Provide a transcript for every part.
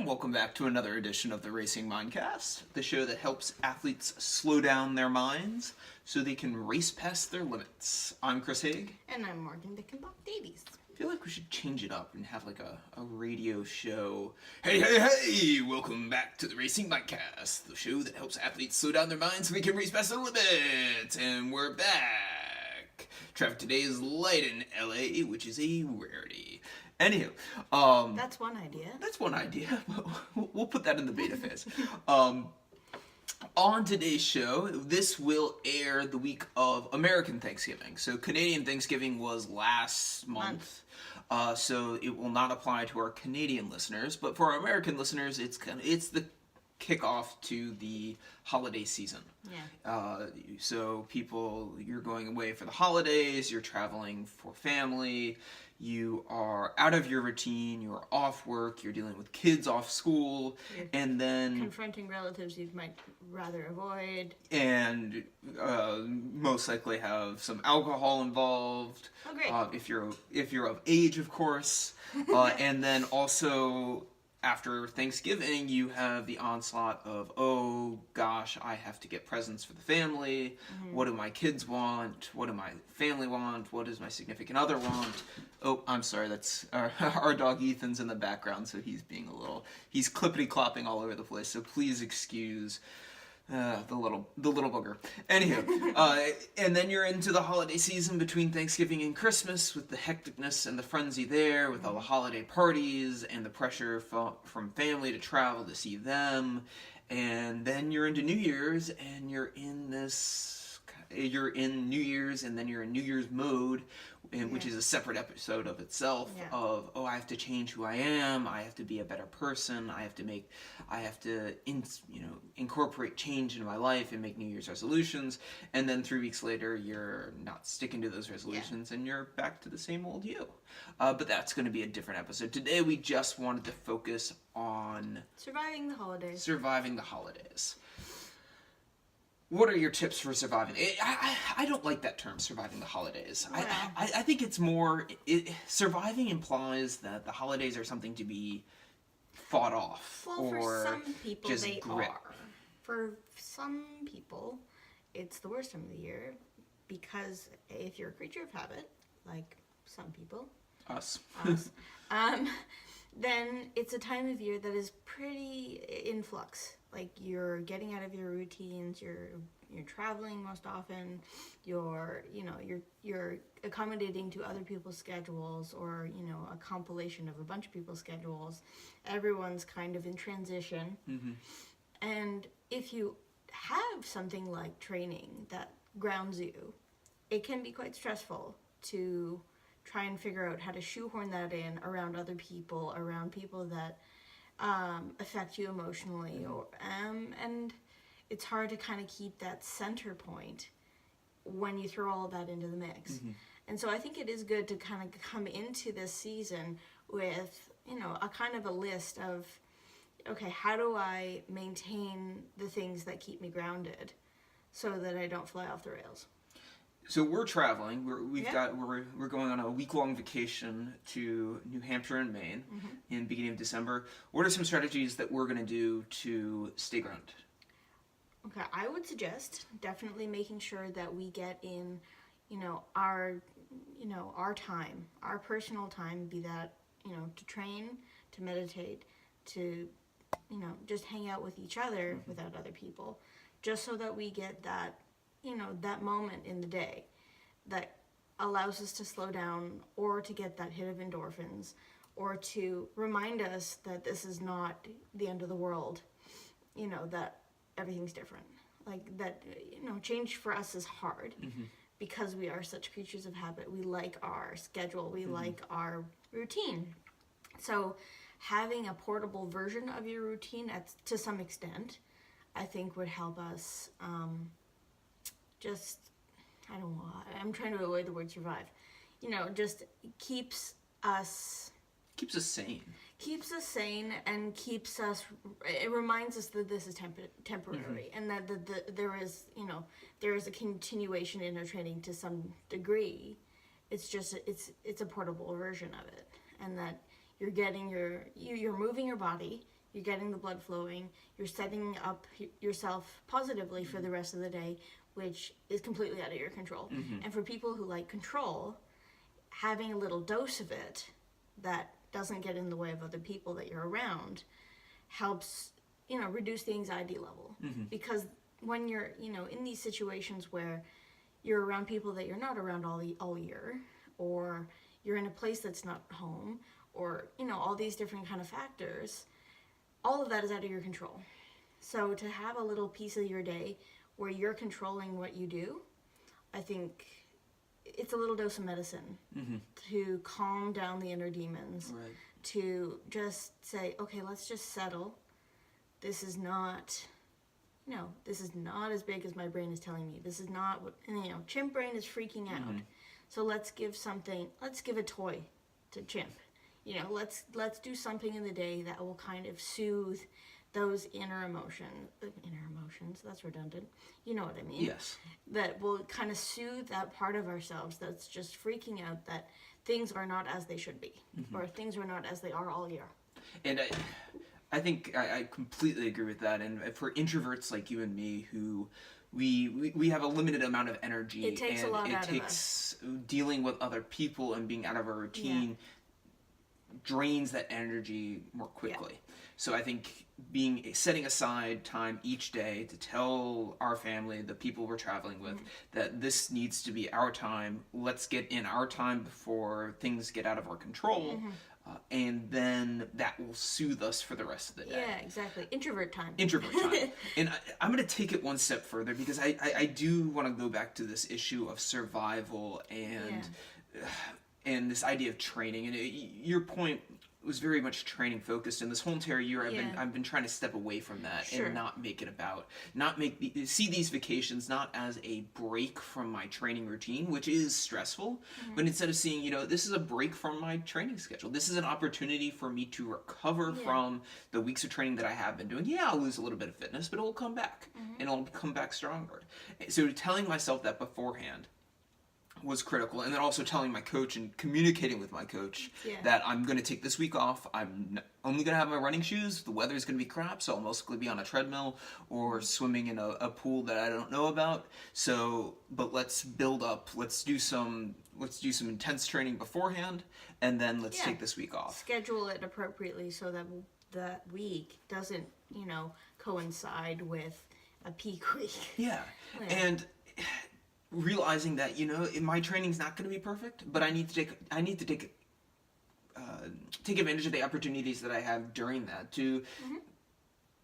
welcome back to another edition of the Racing Mindcast, the show that helps athletes slow down their minds so they can race past their limits. I'm Chris Haig. And I'm Morgan Dickenbach Davies. I feel like we should change it up and have like a radio show. Hey, welcome back to the Racing Mindcast, the show that helps athletes slow down their minds so they can race past their limits. And we're back. Traffic today is light in LA, which is a rarity. Anywho, that's one idea. That's one idea. We'll put that in the beta phase. On today's show, this will air the week of American Thanksgiving. So Canadian Thanksgiving was last month. So it will not apply to our Canadian listeners, but for our American listeners, it's the kickoff to the holiday season. Yeah. So people, you're going away for the holidays, you're traveling for family, you are out of your routine, you're off work, you're dealing with kids off school, and then confronting relatives you might rather avoid, and most likely have some alcohol involved. Oh, great. If you're of age, of course, and then also after Thanksgiving, you have the onslaught of, oh gosh, I have to get presents for the family. Mm-hmm. What do my kids want? What do my family want? What does my significant other want? Oh, I'm sorry, that's our dog Ethan's in the background, so he's clippity-clopping all over the place, so please excuse the little booger. Anywho, and then you're into the holiday season between Thanksgiving and Christmas with the hecticness and the frenzy there, with all the holiday parties and the pressure from family to travel to see them. And then you're into New Year's, and you're in New Year's, and then you're in New Year's mode, which is a separate episode of itself. Yeah. Of, I have to change who I am. I have to be a better person. I have to incorporate change into my life and make New Year's resolutions. And then 3 weeks later, you're not sticking to those resolutions, and you're back to the same old you. But that's going to be a different episode. Today, we just wanted to focus on surviving the holidays. What are your tips for surviving? I don't like that term, surviving the holidays. Wow. I think it's more... surviving implies that the holidays are something to be fought off. Well, or for some people just they grit. are. For some people, it's the worst time of the year because if you're a creature of habit, like some people... Us. Then it's a time of year that is pretty in flux. Like, you're getting out of your routines, you're traveling most often, you're accommodating to other people's schedules, or a compilation of a bunch of people's schedules. Everyone's kind of in transition. Mm-hmm. And if you have something like training that grounds you, it can be quite stressful to try and figure out how to shoehorn that in around other people, around people that affect you emotionally, and it's hard to kind of keep that center point when you throw all of that into the mix. Mm-hmm. And so I think it is good to kind of come into this season with a kind of a list of, okay, how do I maintain the things that keep me grounded so that I don't fly off the rails? So we're traveling. We're going on a week-long vacation to New Hampshire and Maine in the beginning of December. What are some strategies that we're going to do to stay grounded? Okay, I would suggest definitely making sure that we get in, our time, our personal time, be that, to train, to meditate, to, just hang out with each other without other people, just so that we get that, that moment in the day that allows us to slow down, or to get that hit of endorphins, or to remind us that this is not the end of the world, that everything's different. Like that, change for us is hard because we are such creatures of habit. We like our schedule. We like our routine. So having a portable version of your routine to some extent, I think would help us I'm trying to avoid the word survive. Just keeps us sane. Keeps us sane and it reminds us that this is temporary, and that there is a continuation in our training to some degree. It's just, it's a portable version of it, and that you're getting you're moving your body, you're getting the blood flowing, you're setting up yourself positively for the rest of the day, which is completely out of your control. And for people who like control, having a little dose of it that doesn't get in the way of other people that you're around helps, reduce the anxiety level. Because when you're, in these situations where you're around people that you're not around all year, or you're in a place that's not home, or, all these different kind of factors, all of that is out of your control. So to have a little piece of your day where you're controlling what you do, I think it's a little dose of medicine to calm down the inner demons, Right. to just say, okay, let's just settle. This is not, this is not as big as my brain is telling me. This is not what, chimp brain is freaking out. So let's give a toy to chimp. Let's do something in the day that will kind of soothe those inner emotions, that's redundant. You know what I mean? Yes. That will kind of soothe that part of ourselves that's just freaking out that things are not as they should be, or things are not as they are all year. And I think I completely agree with that. And for introverts like you and me, who we have a limited amount of energy, It takes and a lot it out of takes dealing with other people and being out of our routine drains that energy more quickly. So I think setting aside time each day to tell our family, the people we're traveling with, that this needs to be our time. Let's get in our time before things get out of our control. And then that will soothe us for the rest of the day. Yeah, exactly. Introvert time. And I'm going to take it one step further, because I do want to go back to this issue of survival and this idea of training. And your point was very much training focused, and this whole entire year I've been trying to step away from that and not make it about, see these vacations not as a break from my training routine, which is stressful, but instead of seeing, this is a break from my training schedule. This is an opportunity for me to recover from the weeks of training that I have been doing. Yeah, I'll lose a little bit of fitness, but it will come back, and it'll come back stronger. So telling myself that beforehand was critical, and then also telling my coach and communicating with my coach that I'm going to take this week off. I'm only going to have my running shoes. The weather is going to be crap, so I'll mostly be on a treadmill or swimming in a pool that I don't know about. So, but let's build up. Let's do some intense training beforehand, and then let's take this week off. Schedule it appropriately so that that week doesn't, coincide with a peak week. And realizing that my training's not going to be perfect, but I need to take advantage of the opportunities that I have during that to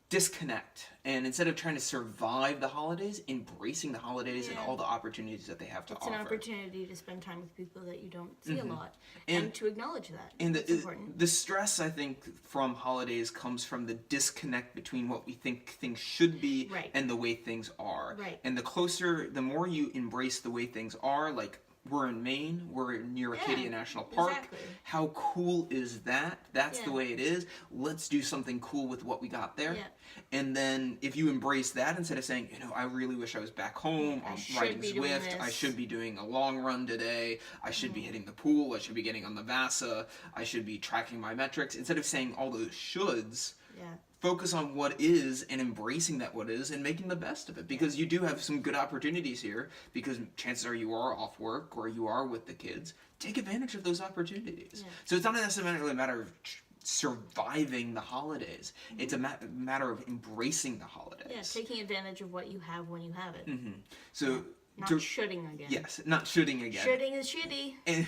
disconnect, and instead of trying to survive the holidays, embracing the holidays and all the opportunities that they have to offer. It's an opportunity to spend time with people that you don't see a lot, and to acknowledge that. And it's important. The stress, I think, from holidays comes from the disconnect between what we think things should be and the way things are. And the more you embrace the way things are, like we're in Maine, we're near Acadia National Park. Exactly. How cool is that? That's the way it is. Let's do something cool with what we got there. And then if you embrace that, instead of saying, I really wish I was back home, I'm riding Zwift, I should be doing a long run today, I should be hitting the pool, I should be getting on the Vasa, I should be tracking my metrics. Instead of saying all those shoulds, focus on what is and embracing that what is and making the best of it, because you do have some good opportunities here, because chances are you are off work or you are with the kids. Take advantage of those opportunities. So it's not necessarily a matter of surviving the holidays. It's a matter of embracing the holidays. Taking advantage of what you have when you have it. So not shooting again. Yes, not shooting again. Shooting is shitty. And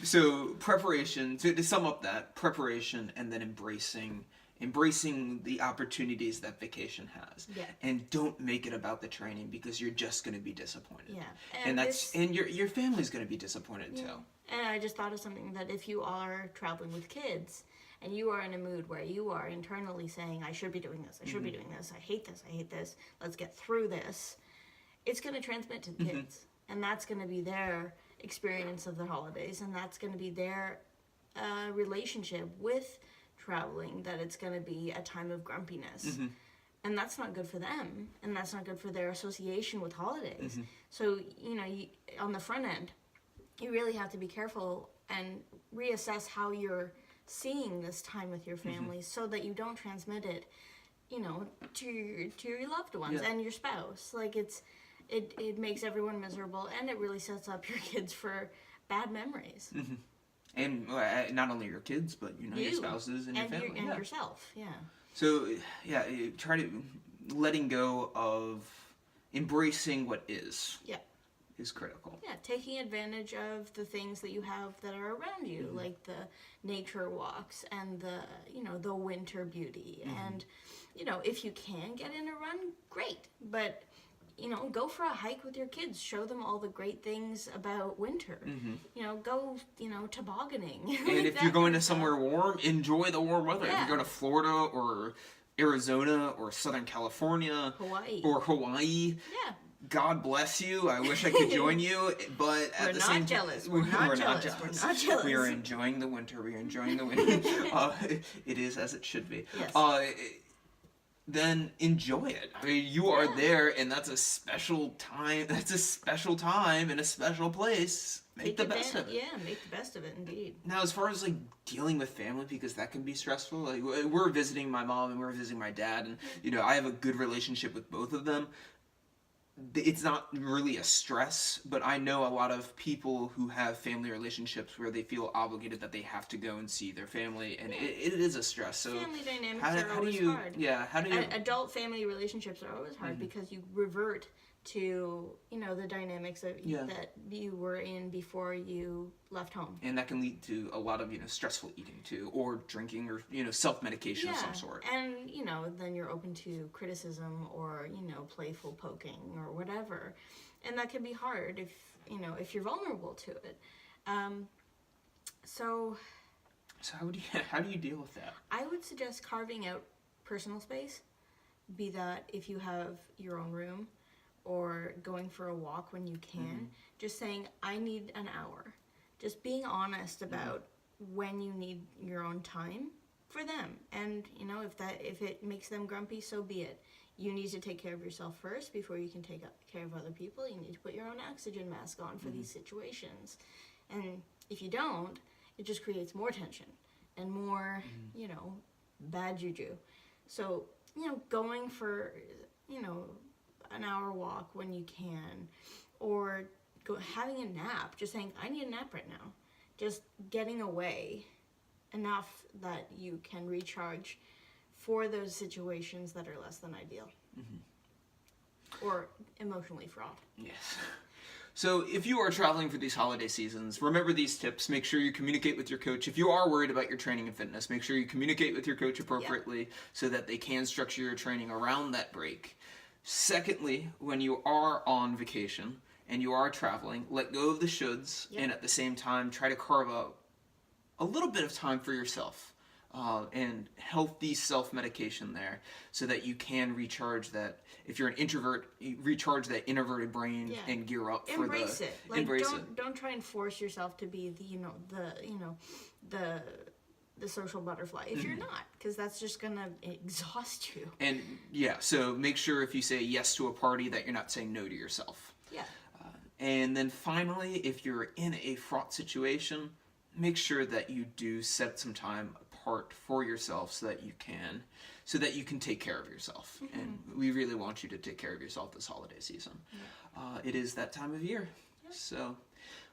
so preparation, to sum up that, preparation and then embracing the opportunities that vacation has. And don't make it about the training, because you're just going to be disappointed. And your family's going to be disappointed too. And I just thought of something, that if you are traveling with kids and you are in a mood where you are internally saying, I should be doing this, I should be doing this, I hate this, let's get through this, it's going to transmit to the kids. And that's going to be their experience of the holidays, and that's going to be their relationship with traveling, that it's going to be a time of grumpiness. And that's not good for them, and that's not good for their association with holidays. So, on the front end, you really have to be careful and reassess how you're seeing this time with your family so that you don't transmit it, to your loved ones and your spouse. Like it makes everyone miserable, and it really sets up your kids for bad memories. And not only your kids, but your spouses and your family. And yourself, So, try to letting go of embracing what is. Yeah. Is critical. Yeah, taking advantage of the things that you have that are around you, like the nature walks and the winter beauty. And, if you can get in a run, great. But, go for a hike with your kids. Show them all the great things about winter. Go, tobogganing. And if you're going to somewhere warm, enjoy the warm weather. Yeah. If you're going to Florida or Arizona or Southern California. Hawaii. Yeah. God bless you. I wish I could join you, but at the same time, we're not jealous. We're not jealous. We are enjoying the winter. We are enjoying the winter. It is as it should be. Yes. Then enjoy it. I mean, you are there, and that's a special time. That's a special time in a special place. Make the best of it. Yeah, make the best of it, indeed. Now, as far as like dealing with family, because that can be stressful. Like we're visiting my mom and we're visiting my dad, and I have a good relationship with both of them. It's not really a stress, but I know a lot of people who have family relationships where they feel obligated that they have to go and see their family, and it is a stress. So family dynamics are always hard. Yeah, how do you... Adult family relationships are always hard because you revert to, the dynamics that you were in before you left home. And that can lead to a lot of, stressful eating too, or drinking, or, self-medication of some sort. And, then you're open to criticism or, playful poking or whatever. And that can be hard if you're vulnerable to it. So how do you deal with that? I would suggest carving out personal space, be that if you have your own room, or going for a walk when you can, just saying, I need an hour. Just being honest about when you need your own time for them. And, if it makes them grumpy, so be it. You need to take care of yourself first before you can take care of other people. You need to put your own oxygen mask on for these situations. And if you don't, it just creates more tension and more, bad juju. So, going for, an hour walk when you can, or having a nap, just saying, I need a nap right now. Just getting away enough that you can recharge for those situations that are less than ideal. Or emotionally fraught. Yes. So if you are traveling for these holiday seasons, remember these tips. Make sure you communicate with your coach. If you are worried about your training and fitness, make sure you communicate with your coach appropriately so that they can structure your training around that break. Secondly, when you are on vacation and you are traveling, let go of the shoulds, and at the same time try to carve out a little bit of time for yourself and healthy self-medication there so that you can recharge that. If you're an introvert, recharge that introverted brain and gear up for embrace it. Like, embrace it. Don't try and force yourself to be the social butterfly if you're not, because that's just gonna exhaust you. And so make sure if you say yes to a party that you're not saying no to yourself. And then finally, if you're in a fraught situation, make sure that you do set some time apart for yourself so that you can take care of yourself. And we really want you to take care of yourself this holiday season. It is that time of year. So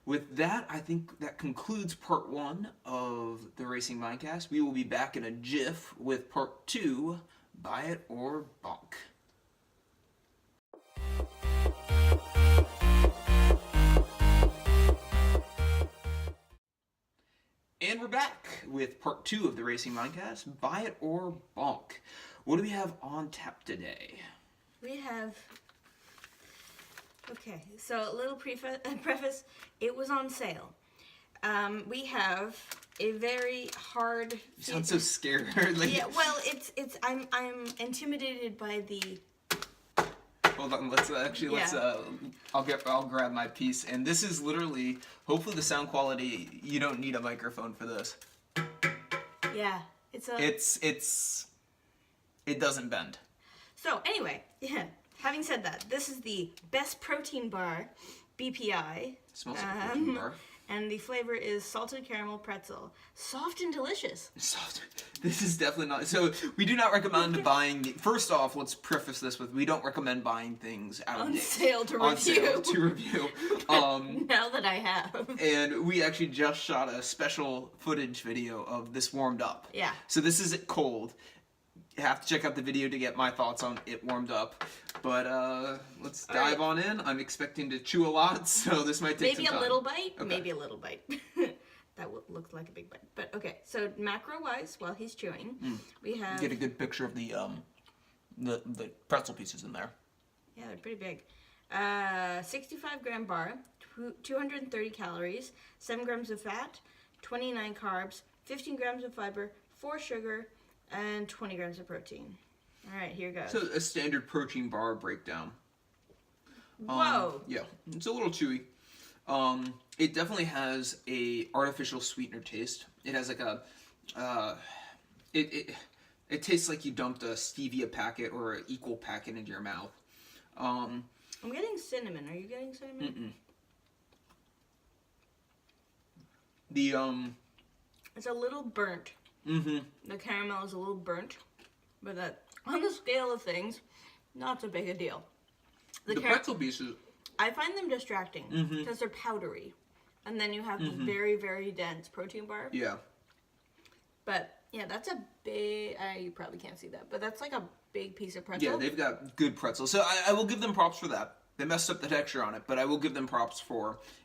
with that, I think that concludes part 1 of the Racing Mindcast. We will be back in a jiff with part 2, Buy It or Bonk. And we're back with part 2 of the Racing Mindcast, Buy It or Bonk. What do we have on tap today? We have... Okay, so a little preface. It was on sale. We have a very hard... You sound so scared. I'm intimidated by the... Hold on, let's I'll grab my piece, and this is literally, hopefully the sound quality, you don't need a microphone for this. Yeah, it doesn't bend. So anyway, having said that, this is the Best Protein Bar, BPI. It smells like a protein bar. And the flavor is salted caramel pretzel. Soft and delicious. Soft. This is definitely not. So we do not recommend buying. First off, let's preface this with we don't recommend buying things out of On date. sale to On review. sale to review. Now that I have. And we actually just shot a special footage video of this warmed up. Yeah. So this is it cold. You have to check out the video to get my thoughts on it warmed up. But let's dive on in. I'm expecting to chew a lot, so this might take some time. Maybe a little bite. Okay. Maybe a little bite. That looked like a big bite. But okay, so macro-wise, while he's chewing, we have... Get a good picture of the pretzel pieces in there. Yeah, they're pretty big. 65-gram bar, 230 calories, 7 grams of fat, 29 carbs, 15 grams of fiber, 4 sugar, and 20 grams of protein. All right, here goes. So a standard protein bar breakdown. Whoa! Yeah, it's a little chewy. It definitely has a artificial sweetener taste. It has like a, it tastes like you dumped a stevia packet or an equal packet into your mouth. I'm getting cinnamon. Are you getting cinnamon? It's a little burnt. The caramel is a little burnt, but that on the scale of things, not so big a deal. The pretzel pieces, I find them distracting because they're powdery, and then you have this very, very dense protein bar. Yeah. But yeah, that's a big. You probably can't see that, but that's like a big piece of pretzel. Yeah, they've got good pretzels. So I will give them props for that. They messed up the texture on it, but I will give them props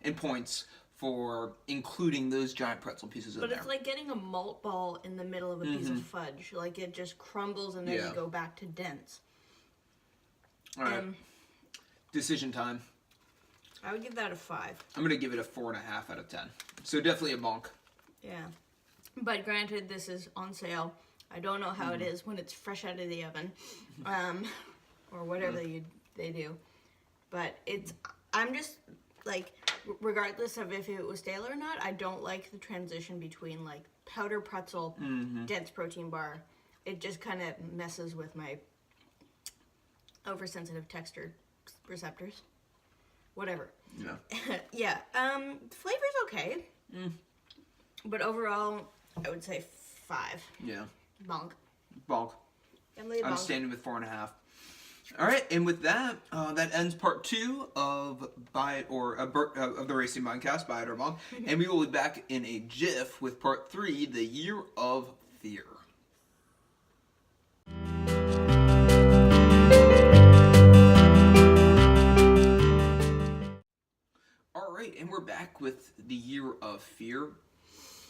and points for including those giant pretzel pieces in there. But it's like getting a malt ball in the middle of a piece of fudge. Like it just crumbles and then you go back to dense. All right. Decision time. I would give that a 5. I'm going to give it a 4.5 out of 10. So definitely a bonk. Yeah. But granted, this is on sale. I don't know how it is when it's fresh out of the oven. Or whatever they do. But I'm just, like, regardless of if it was stale or not, I don't like the transition between, like, powder pretzel, dense protein bar. It just kind of messes with my oversensitive texture receptors. Whatever. Yeah. Yeah. Flavor's okay. But overall, I would say 5. Yeah. Bonk. Bonk. Emily, I'm bonk. standing with 4.5. All right, and with that, that ends part 2 of Buy It or of the Racing Podcast, Buy It or Bonk, and we will be back in a jiff with part 3, the Year of Fear. All right, and we're back with the Year of Fear.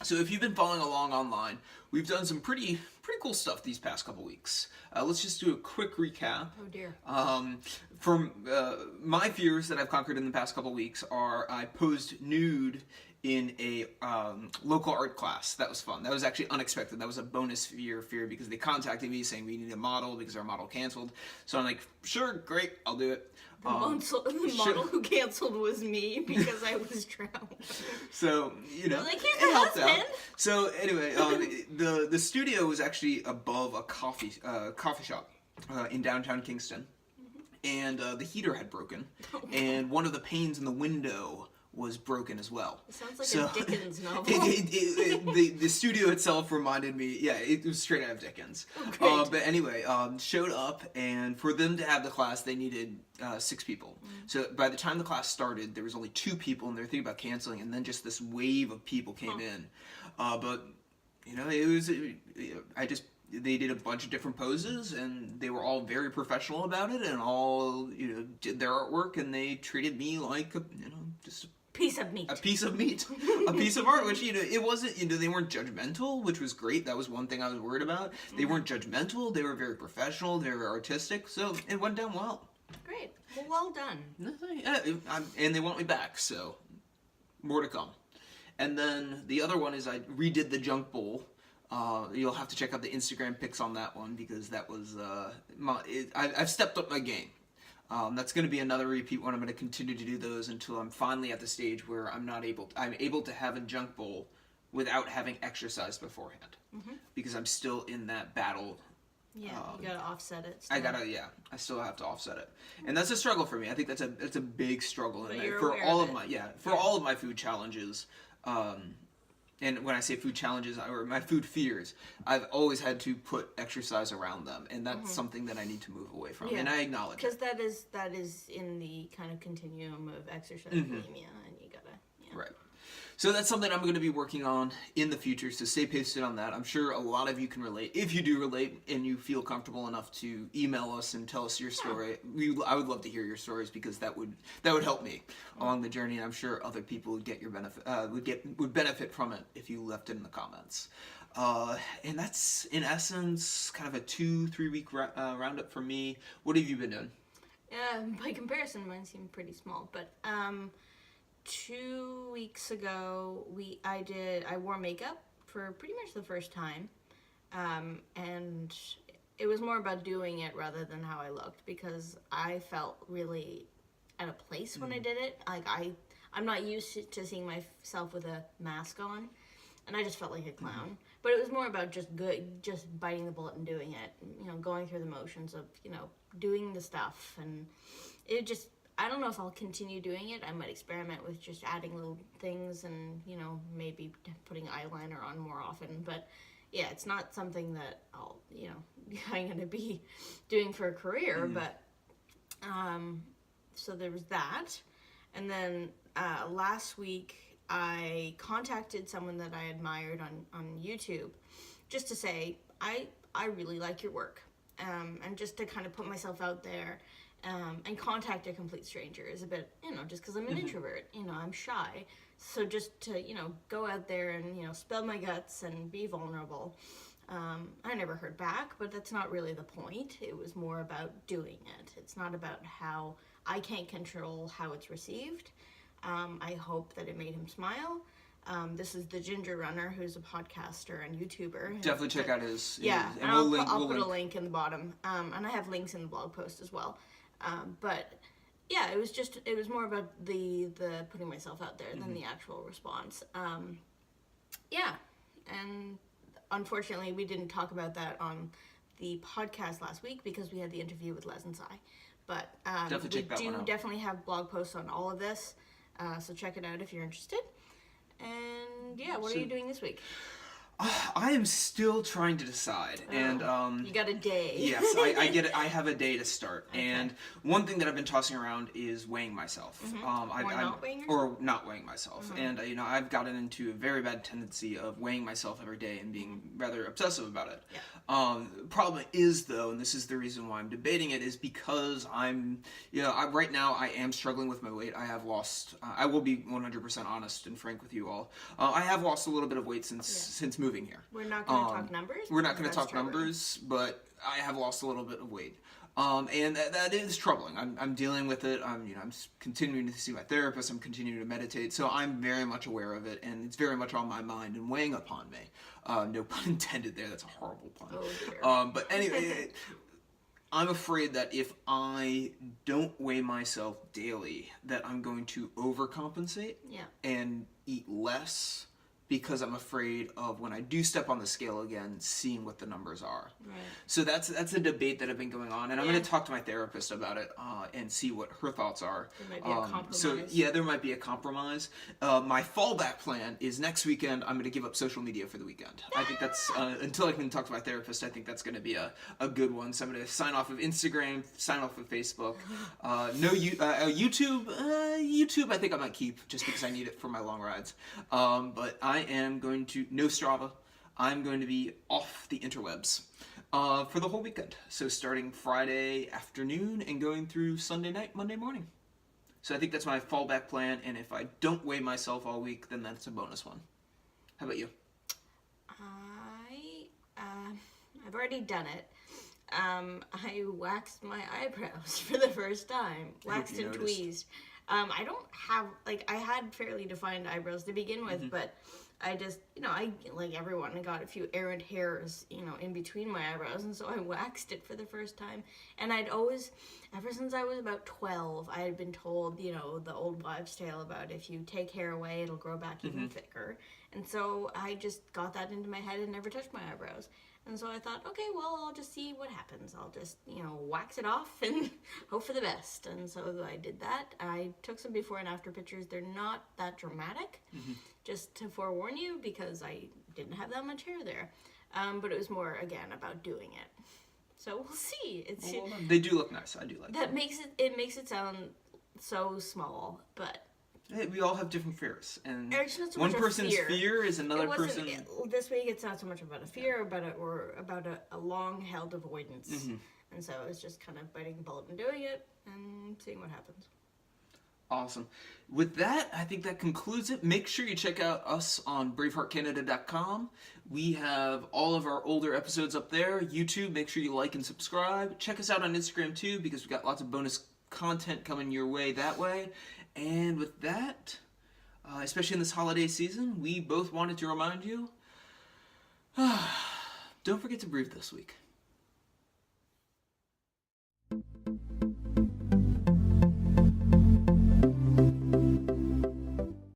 So if you've been following along online, we've done some pretty cool stuff these past couple weeks. Let's just do a quick recap. Oh dear. From my fears that I've conquered in the past couple weeks are I posed nude in a local art class. That was fun. That was actually unexpected. That was a bonus fear because they contacted me saying we need a model because our model canceled. So I'm like, sure, great, I'll do it. The model who canceled was me because I was drowned. So, you know, like, it helped out. So anyway, the studio was actually above a coffee shop in downtown Kingston, and the heater had broken, and one of the panes in the window was broken as well. It sounds like a Dickens novel. The studio itself reminded me, yeah, it was straight out of Dickens. Oh, but anyway, showed up, and for them to have the class, they needed 6 people. So by the time the class started, there was only 2 people, and they were thinking about canceling, and then just this wave of people came in. But, you know, it was, they did a bunch of different poses, and they were all very professional about it, and all, you know, did their artwork, and they treated me like, just a piece of meat. A piece of meat. A piece of art, which, you know, it wasn't, you know, they weren't judgmental, which was great. That was one thing I was worried about. They weren't judgmental. They were very professional. They were artistic. So it went down well. Great. Well done. Yeah, and they want me back, so more to come. And then the other one is I redid the junk bowl. You'll have to check out the Instagram pics on that one because that was, I've stepped up my game. That's going to be another repeat one. I'm going to continue to do those until I'm finally at the stage where I'm able to have a junk bowl without having exercised beforehand. Because I'm still in that battle Yeah, you gotta offset it. I still have to offset it, and that's a struggle for me. I think that's a big struggle But you're for aware all of of it. all of my food challenges. And when I say food challenges or my food fears, I've always had to put exercise around them, and that's something that I need to move away from. And I acknowledge because it. that is in the kind of continuum of exercise bulimia, and you gotta Right. So that's something I'm going to be working on in the future, so stay posted on that. I'm sure a lot of you can relate. If you do relate and you feel comfortable enough to email us and tell us your story, I would love to hear your stories, because that would help me along the journey, and I'm sure other people would get your benefit would benefit from it if you left it in the comments. And that's in essence kind of a 2-3 week roundup for me. What have you been doing? By comparison, mine seemed pretty small, but 2 weeks ago, I wore makeup for pretty much the first time, and it was more about doing it rather than how I looked, because I felt really out of place when I did it. Like I'm not used to seeing myself with a mask on, and I just felt like a clown. But it was more about just biting the bullet and doing it, going through the motions of doing the stuff, and it just. I don't know if I'll continue doing it. I might experiment with just adding little things and, maybe putting eyeliner on more often. But, yeah, it's not something that I'm going to be doing for a career. But, so there was that. And then last week, I contacted someone that I admired on YouTube just to say, I really like your work. And just to kind of put myself out there. And contact a complete stranger is a bit, just because I'm an introvert, I'm shy. So just to, go out there and, spill my guts and be vulnerable. I never heard back, but that's not really the point. It was more about doing it. It's not about how I can't control how it's received. I hope that it made him smile. This is the Ginger Runner, who's a podcaster and YouTuber. Definitely check out his. Yeah, and I'll put a link in the bottom. And I have links in the blog post as well. But yeah, it was more about the putting myself out there than the actual response. Yeah, and unfortunately we didn't talk about that on the podcast last week because we had the interview with Les and Sai. But definitely have blog posts on all of this, so check it out if you're interested. And yeah, what are you doing this week? I am still trying to decide, and you got a day. Yes, I get it. I have a day to start, okay. And one thing that I've been tossing around is weighing myself, or not weighing myself, and I've gotten into a very bad tendency of weighing myself every day and being rather obsessive about it. Yeah. Problem is though, and this is the reason why I'm debating it, is because right now I am struggling with my weight. I have lost. I will be 100% honest and frank with you all. I have lost a little bit of weight since moving here. We're not going to talk numbers. We're not going to talk numbers, but I have lost a little bit of weight. And that is troubling. I'm dealing with it. I'm continuing to see my therapist. I'm continuing to meditate. So I'm very much aware of it, and it's very much on my mind and weighing upon me. No pun intended there. That's a horrible pun. Oh dear. But anyway, I'm afraid that if I don't weigh myself daily, that I'm going to overcompensate and eat less, because I'm afraid of when I do step on the scale again, seeing what the numbers are. Right. So that's a debate that I've been going on, and I'm going to talk to my therapist about it and see what her thoughts are. There might be a compromise. So yeah, there might be a compromise. My fallback plan is next weekend I'm going to give up social media for the weekend. I think that's until I can talk to my therapist. I think that's going to be a good one. So I'm going to sign off of Instagram, sign off of Facebook. YouTube. YouTube I think I might keep just because I need it for my long rides. But I am going to no Strava. I'm going to be off the interwebs for the whole weekend. So starting Friday afternoon and going through Sunday night, Monday morning. So I think that's my fallback plan. And if I don't weigh myself all week, then that's a bonus one. How about you? I've already done it. I waxed my eyebrows for the first time. Waxed and tweezed. I don't have, I had fairly defined eyebrows to begin with, but I just, I, like everyone, I got a few errant hairs, in between my eyebrows, and so I waxed it for the first time. And I'd always, ever since I was about 12, I had been told, the old wives' tale about if you take hair away, it'll grow back even thicker. And so I just got that into my head and never touched my eyebrows. And so I thought, okay, well, I'll just see what happens. I'll just, wax it off and hope for the best. And so I did that. I took some before and after pictures. They're not that dramatic, just to forewarn you, because I didn't have that much hair there. But it was more, again, about doing it. So we'll see. They do look nice. I do like that. Makes it sound so small, but hey, we all have different fears, and it's not so one much a person's fear is another person. This week, it's not so much about a fear, or about a long-held avoidance, and so it's just kind of biting the bullet and doing it, and seeing what happens. Awesome. With that, I think that concludes it. Make sure you check out us on BraveheartCanada.com. We have all of our older episodes up there. YouTube, make sure you like and subscribe. Check us out on Instagram too, because we've got lots of bonus content coming your way that way. And with that, especially in this holiday season, we both wanted to remind you, don't forget to breathe this week.